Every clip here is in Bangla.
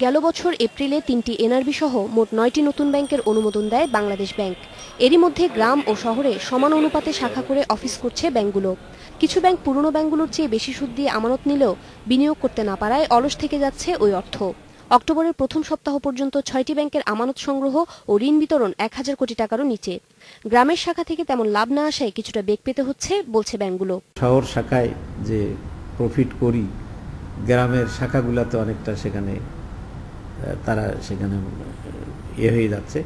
গেল বছর এপ্রিলে ৩টি এনআরবি সহ মোট ৯টি নতুন ব্যাংকের অনুমোদন দেয় বাংলাদেশ ব্যাংক। এরই মধ্যে গ্রাম ও শহরে সমান অনুপাতে শাখা করে অফিস করছে ব্যাংকগুলো। কিছু ব্যাংক পুরনো ব্যাংকগুলোর চেয়ে বেশি সুদ দিয়ে আমানত নিলেও বিনিয়োগ করতে না পারায় অলস থেকে যাচ্ছে ওই অর্থ। অক্টোবরের প্রথম সপ্তাহ পর্যন্ত ৬টি ব্যাংকের আমানত সংগ্রহ ও ঋণ বিতরণ ১,০০০ কোটি টাকারও নিচে। গ্রামের শাখা থেকে তেমন লাভ না আসায় কিছুটা বেগ পেতে হচ্ছে বলছে ব্যাংকগুলো। শহর শাখায় যে প্রফিট করি, গ্রামের শাখাগুলোতে অনেকটা সেখানে হয়ে যাচ্ছে,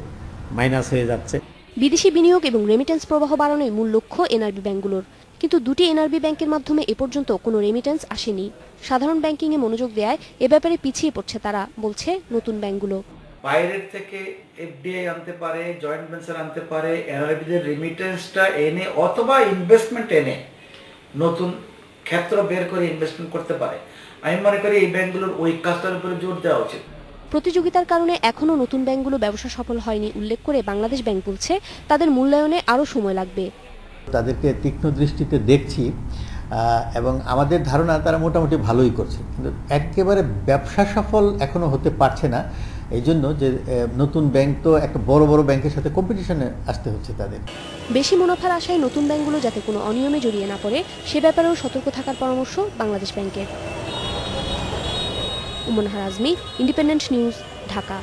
মাইনাস হয়ে যাচ্ছে। বিদেশি বিনিয়োগ এবং রেমিটেন্স প্রবাহ বাড়ানোই মূল লক্ষ্য এনআরবি ব্যাংকগুলোর, কিন্তু দুটি এনআরবি ব্যাংকের মাধ্যমে এ পর্যন্ত কোনো রেমিটেন্স আসেনি। সাধারণ ব্যাংকিংয়ে মনোযোগ দেওয়ায় এ ব্যাপারে পিছিয়ে পড়ছে তারা, বলছে নতুন ব্যাংকগুলো। বাইরের থেকে এফডিআই আনতে পারে, জয়েন্ট ভেঞ্চার আনতে পারে, এনআরবিদের রেমিটেন্সটা এনে অথবা ইনভেস্টমেন্ট এনে নতুন ক্ষেত্র বের করে ইনভেস্টমেন্ট করতে পারে। আমি মনে করি এই ব্যাংকগুলোর ওই কাজটার উপরে জোর দেওয়া উচিত। প্রতিযোগিতার কারণে এখনও নতুন ব্যাংকগুলো ব্যবসা সফল হয়নি উল্লেখ করে বাংলাদেশ ব্যাংক বলছে তাদের মূল্যায়নে আরও সময় লাগবে। তাদেরকে তীক্ষ্ণ দৃষ্টিতে দেখছি এবং আমাদের ধারণা তারা মোটামুটি ভালোই করছে, কিন্তু একেবারে ব্যবসা সফল এখনো হতে পারছে না। এই জন্য যে নতুন ব্যাংক তো একটা বড় বড় ব্যাংকের সাথে কম্পিটিশনে আসতে হচ্ছে তাদের। বেশি মুনাফার আশায় নতুন ব্যাংকগুলো যাতে কোনো অনিয়মে জড়িয়ে না পড়ে সে ব্যাপারেও সতর্ক থাকার পরামর্শ বাংলাদেশ ব্যাংকের। উমন হারাজমি, ইন্ডিপেন্ডেন্ট নিউজ, ঢাকা।